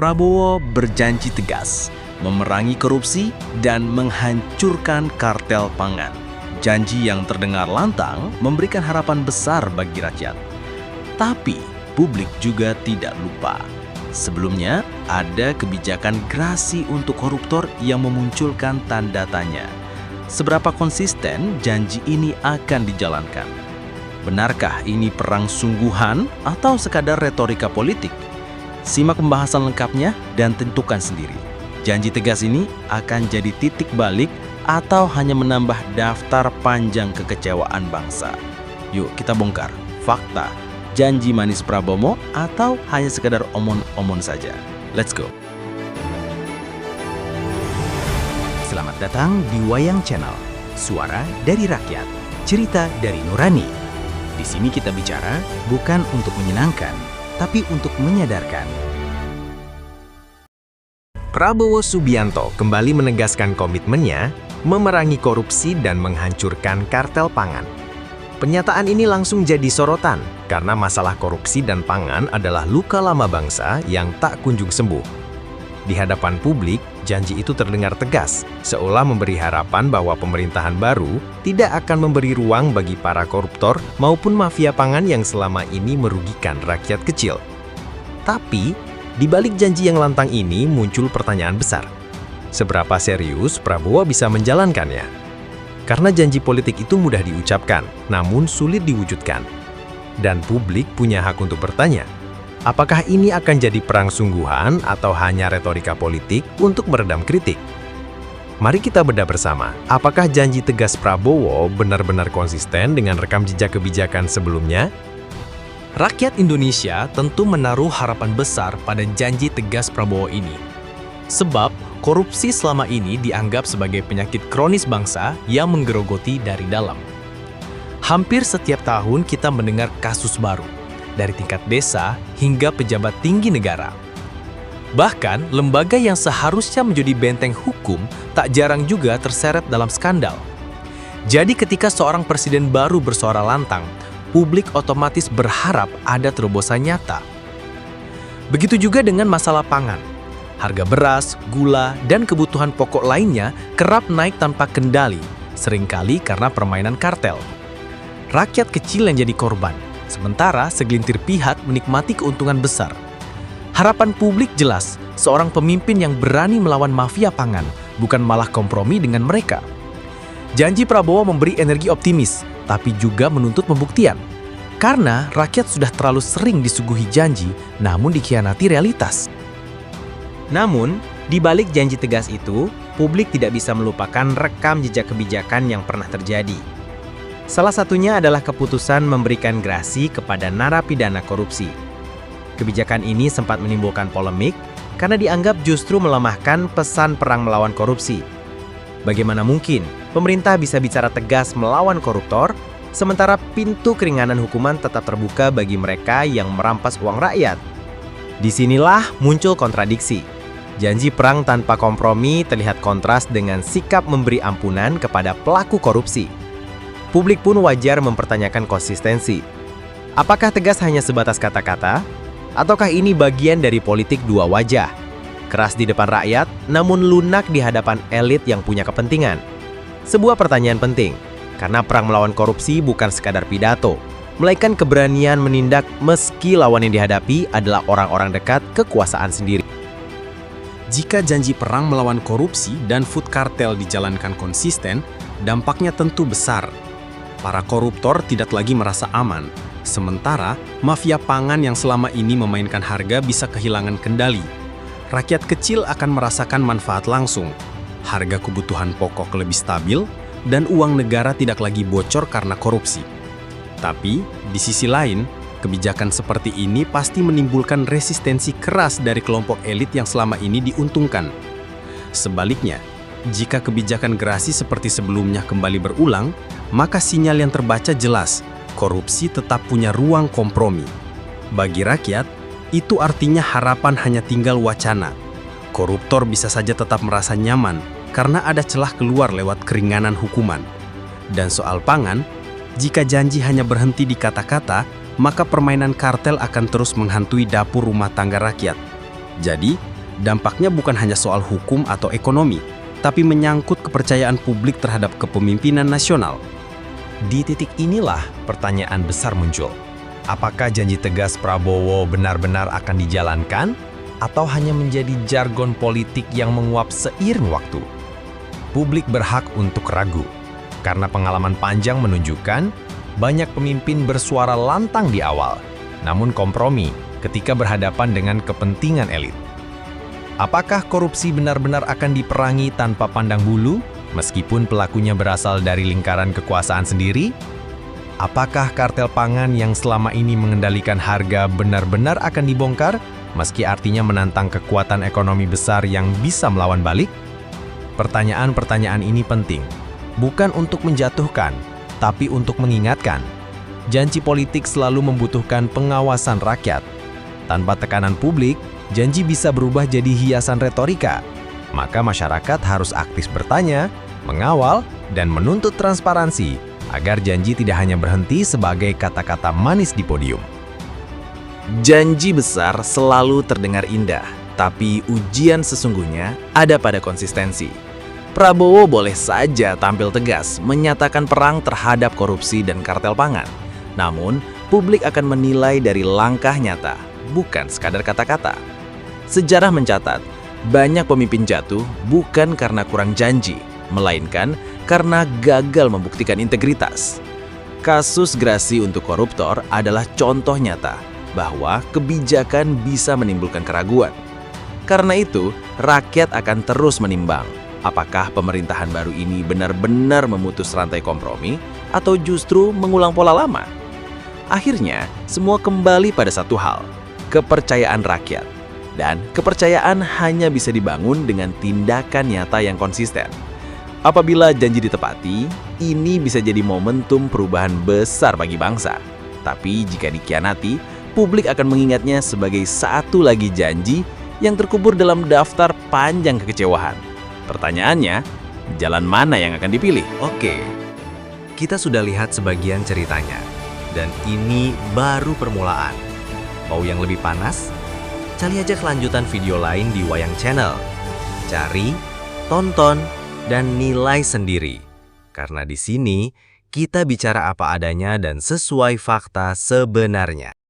Prabowo berjanji tegas memerangi korupsi dan menghancurkan kartel pangan. Janji yang terdengar lantang memberikan harapan besar bagi rakyat. Tapi publik juga tidak lupa. Sebelumnya ada kebijakan gerasi untuk koruptor yang memunculkan tanda tanya. Seberapa konsisten janji ini akan dijalankan? Benarkah ini perang sungguhan atau sekadar retorika politik? Simak pembahasan lengkapnya dan tentukan sendiri. Janji tegas ini akan jadi titik balik atau hanya menambah daftar panjang kekecewaan bangsa. Yuk kita bongkar fakta. Janji manis Prabowo atau hanya sekadar omon-omon saja? Let's go. Selamat datang di Wayang Channel, suara dari rakyat, cerita dari nurani. Di sini kita bicara bukan untuk menyenangkan, tapi untuk menyadarkan. Prabowo Subianto kembali menegaskan komitmennya memerangi korupsi dan menghancurkan kartel pangan. Pernyataan ini langsung jadi sorotan karena masalah korupsi dan pangan adalah luka lama bangsa yang tak kunjung sembuh. Di hadapan publik, janji itu terdengar tegas, seolah memberi harapan bahwa pemerintahan baru tidak akan memberi ruang bagi para koruptor maupun mafia pangan yang selama ini merugikan rakyat kecil. Tapi, di balik janji yang lantang ini muncul pertanyaan besar. Seberapa serius Prabowo bisa menjalankannya? Karena janji politik itu mudah diucapkan, namun sulit diwujudkan. Dan publik punya hak untuk bertanya, apakah ini akan jadi perang sungguhan atau hanya retorika politik untuk meredam kritik? Mari kita bedah bersama, apakah janji tegas Prabowo benar-benar konsisten dengan rekam jejak kebijakan sebelumnya? Rakyat Indonesia tentu menaruh harapan besar pada janji tegas Prabowo ini. Sebab, korupsi selama ini dianggap sebagai penyakit kronis bangsa yang menggerogoti dari dalam. Hampir setiap tahun kita mendengar kasus baru, dari tingkat desa hingga pejabat tinggi negara. Bahkan, lembaga yang seharusnya menjadi benteng hukum tak jarang juga terseret dalam skandal. Jadi ketika seorang presiden baru bersuara lantang, publik otomatis berharap ada terobosan nyata. Begitu juga dengan masalah pangan. Harga beras, gula, dan kebutuhan pokok lainnya kerap naik tanpa kendali, seringkali karena permainan kartel. Rakyat kecil yang jadi korban, sementara segelintir pihak menikmati keuntungan besar. Harapan publik jelas, seorang pemimpin yang berani melawan mafia pangan, bukan malah kompromi dengan mereka. Janji Prabowo memberi energi optimis, tapi juga menuntut pembuktian. Karena rakyat sudah terlalu sering disuguhi janji, namun dikhianati realitas. Namun, di balik janji tegas itu, publik tidak bisa melupakan rekam jejak kebijakan yang pernah terjadi. Salah satunya adalah keputusan memberikan gerasi kepada narapidana korupsi. Kebijakan ini sempat menimbulkan polemik karena dianggap justru melemahkan pesan perang melawan korupsi. Bagaimana mungkin pemerintah bisa bicara tegas melawan koruptor, sementara pintu keringanan hukuman tetap terbuka bagi mereka yang merampas uang rakyat? Disinilah muncul kontradiksi. Janji perang tanpa kompromi terlihat kontras dengan sikap memberi ampunan kepada pelaku korupsi. Publik pun wajar mempertanyakan konsistensi. Apakah tegas hanya sebatas kata-kata? Ataukah ini bagian dari politik dua wajah? Keras di depan rakyat, namun lunak di hadapan elit yang punya kepentingan. Sebuah pertanyaan penting, karena perang melawan korupsi bukan sekadar pidato, melainkan keberanian menindak meski lawan yang dihadapi adalah orang-orang dekat kekuasaan sendiri. Jika janji perang melawan korupsi dan food kartel dijalankan konsisten, dampaknya tentu besar. Para koruptor tidak lagi merasa aman, sementara mafia pangan yang selama ini memainkan harga bisa kehilangan kendali. Rakyat kecil akan merasakan manfaat langsung. Harga kebutuhan pokok lebih stabil, dan uang negara tidak lagi bocor karena korupsi. Tapi, di sisi lain, kebijakan seperti ini pasti menimbulkan resistensi keras dari kelompok elit yang selama ini diuntungkan. Sebaliknya, jika kebijakan gerasi seperti sebelumnya kembali berulang, maka sinyal yang terbaca jelas, korupsi tetap punya ruang kompromi. Bagi rakyat, itu artinya harapan hanya tinggal wacana. Koruptor bisa saja tetap merasa nyaman karena ada celah keluar lewat keringanan hukuman. Dan soal pangan, jika janji hanya berhenti di kata-kata, maka permainan kartel akan terus menghantui dapur rumah tangga rakyat. Jadi, Dampaknya bukan hanya soal hukum atau ekonomi, tapi menyangkut kepercayaan publik terhadap kepemimpinan nasional. Di titik inilah pertanyaan besar muncul. Apakah janji tegas Prabowo benar-benar akan dijalankan, atau hanya menjadi jargon politik yang menguap seiring waktu? Publik berhak untuk ragu, karena pengalaman panjang menunjukkan banyak pemimpin bersuara lantang di awal, namun kompromi ketika berhadapan dengan kepentingan elit. Apakah korupsi benar-benar akan diperangi tanpa pandang bulu, meskipun pelakunya berasal dari lingkaran kekuasaan sendiri? Apakah kartel pangan yang selama ini mengendalikan harga benar-benar akan dibongkar, meski artinya menantang kekuatan ekonomi besar yang bisa melawan balik? Pertanyaan-pertanyaan ini penting, bukan untuk menjatuhkan, tapi untuk mengingatkan. Janji politik selalu membutuhkan pengawasan rakyat. Tanpa tekanan publik, janji bisa berubah jadi hiasan retorika. Maka masyarakat harus aktif bertanya, mengawal, dan menuntut transparansi, agar janji tidak hanya berhenti sebagai kata-kata manis di podium. Janji besar selalu terdengar indah, tapi ujian sesungguhnya ada pada konsistensi. Prabowo boleh saja tampil tegas, menyatakan perang terhadap korupsi dan kartel pangan. Namun, publik akan menilai dari langkah nyata, bukan sekadar kata-kata. Sejarah mencatat, banyak pemimpin jatuh bukan karena kurang janji, melainkan karena gagal membuktikan integritas. Kasus Grasi untuk koruptor adalah contoh nyata bahwa kebijakan bisa menimbulkan keraguan. Karena itu, rakyat akan terus menimbang apakah pemerintahan baru ini benar-benar memutus rantai kompromi atau justru mengulang pola lama. Akhirnya, semua kembali pada satu hal, kepercayaan rakyat. Dan kepercayaan hanya bisa dibangun dengan tindakan nyata yang konsisten. Apabila janji ditepati, ini bisa jadi momentum perubahan besar bagi bangsa. Tapi jika dikhianati, publik akan mengingatnya sebagai satu lagi janji yang terkubur dalam daftar panjang kekecewaan. Pertanyaannya, jalan mana yang akan dipilih? Oke, kita sudah lihat sebagian ceritanya, dan ini baru permulaan. Mau yang lebih panas? Cari aja kelanjutan video lain di Wayang Channel. Cari, tonton, dan nilai sendiri. Karena di sini kita bicara apa adanya dan sesuai fakta sebenarnya.